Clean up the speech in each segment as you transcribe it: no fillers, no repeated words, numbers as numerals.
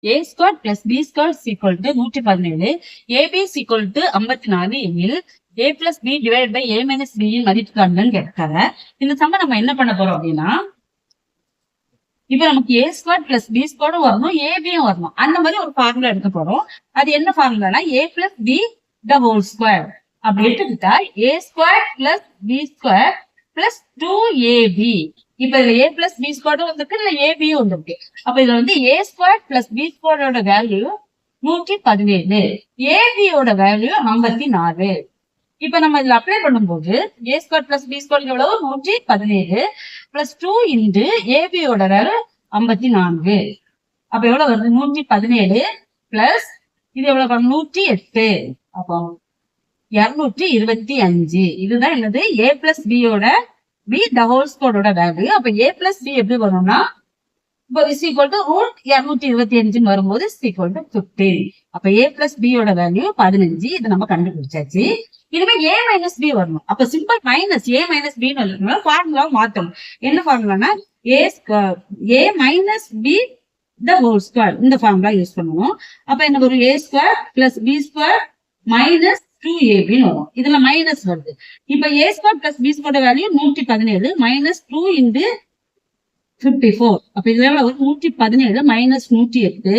a square plus b square is equal to 117, ab is equal to 54 எனில் a plus b divided by a minus b இன் மதிப்பு காண்கன்னு கேட்காங்க. இந்த சம்ம நம்ம என்ன பண்ண போறோம் அப்படின்னா, இப்ப நமக்கு a square plus b square வரணும், abயும் வரணும். அந்த மாதிரி ஒரு ஃபார்முலா எடுக்க போறோம். அது என்ன ஃபார்முலானா a plus b the whole square அப்படி எடுத்துக்கிட்டா a square plus b square plus 2ab. இப்ப இதுல a plus b square வந்திருக்கு, இல்ல abயும் வந்திருக்கு. அப்ப இதுல வந்து a square plus b square ஓட வேல்யூ 117, ab ஓட வேல்யூ 54. இப்ப நம்ம இதுல அப்ளை பண்ணும்போது a square plus b square எவ்வளவு 117 plus 2 into ab ஓட வேல்யூ 54. அப்ப எவ்வளவு வருது 117 plus இது எவ்வளவு 108, அப்போ 225. இதுதான் என்னது a plus b ஓட b the whole square ஓட வேல்யூ. அப்ப a plus b எப்படி வரும்னா இப்போ is equal to root 225 வரும்போது is equal to 15. அப்ப a plus b ஓட வேல்யூ 15. இதை நம்ம கண்டுபிடிச்சாச்சு. இனிமே a minus b வரணும். அப்ப simple minus a minus b ன்னு ஃபார்முலா மாத்தணும். என்ன ஃபார்முலானா a minus b the whole square இந்த ஃபார்முலா யூஸ் பண்ணுவோம். அப்ப என்ன வரும் a square plus b square minus 2ab வரும். இதுல மைனஸ் வருது. இப்ப a square plus b square value 117 minus 2 into 54. அப்ப இதுல எவ்வளவு 117 minus 108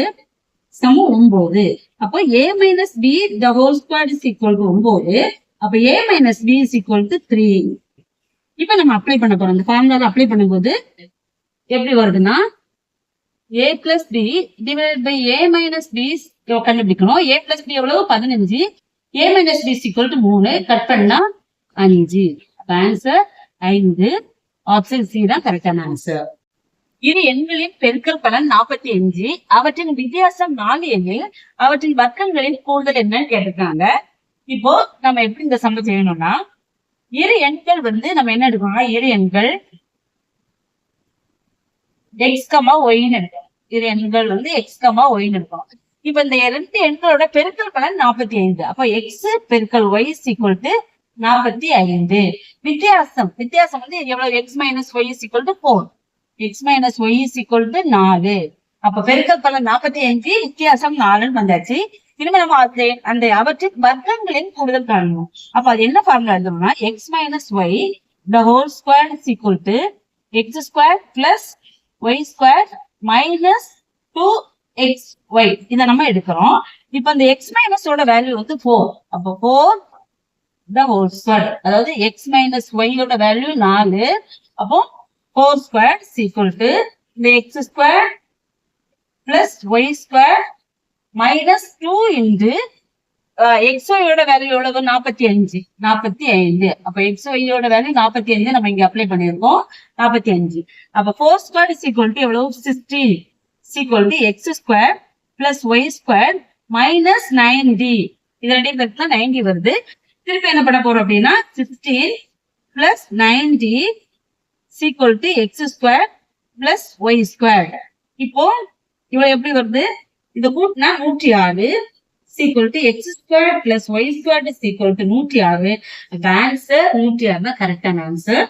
சமம் 9. அப்போ a minus b the whole square is equal to 9. அப்ப a minus b is equal to 3. இப்ப நம்ம அப்ளை பண்ண போறோம். இந்த ஃபார்முலால அப்ளை பண்ணும்போது எப்படி வருதுன்னா a plus b divided by a minus b கண்டுபிடிக்கணும். a plus b எவ்வளவு 15, a minus b is equal to 3. Cut பண்ணா 5. அப்ப ஆன்சர் 5. ஆப்ஷன் சி தான் கரெக்டான ஆன்சர். இரு எண்களின் பெருக்கல் பலன் 45, அவற்றின் வித்தியாசம் 4 எனில் அவற்றின் வர்க்கங்களின் கூடுதல் என்னன்னு கேட்டிருக்காங்க. இப்போ நம்ம எப்படி இந்த சம்ம செய்யணும்னா, இரு எண்கள் வந்து நம்ம என்ன எடுக்கணும்னா, இரு எண்கள் x, y எடுக்கணும். இரு எண்கள் வந்து x, y எடுக்கணும். இப்ப இந்த 2 எண்களோட பெருக்கல் பலன் 45. அப்ப x பெருக்கல் y is equal to 45. வித்தியாசம் வந்து எவ்வளவு x minus y is equal to 4. x minus y is equal to 4. அப்ப பெருக்கல் பலன் 45, வித்தியாசம் 4 வந்தாச்சு. இனிமே நம்ம அந்த அவற்றின் வர்க்கங்களின் கூடுதல் காணணும். அப்ப அது என்ன ஃபார்முலா எழுதணும்னா x minus y the whole square is equal to x square plus y square minus 2xy. இதை நம்ம எடுக்கிறோம். இப்ப இந்த x minus ஓட வேல்யூ வந்து 4. அப்ப 4 the whole square, அதாவது x minus y ஓட வேல்யூ 4. அப்போ 4 square is equal to the x square plus y square minus 2 into xy ஓட வேல்யூ எவ்வளவு 45. அப்ப xy ஓட வேல்யூ 45 நம்ம இங்க அப்ளை பண்ணிருக்கோம். 45. அப்ப 4 square is equal to எவ்வளவு 16 is equal to x square plus y square minus 90. இது ரெண்டையும் பெருக்கினா 90 வருது. திருப்பி என்ன பண்ண போறோம் அப்படின்னா 16 plus 90 is equal to x square plus y square. இப்போ இவ்வளவு எப்படி வருது, இது கூட்டினா 106 is equal to x square plus y square is equal to 106. Answer 106 தான் கரெக்டான ஆன்சர்.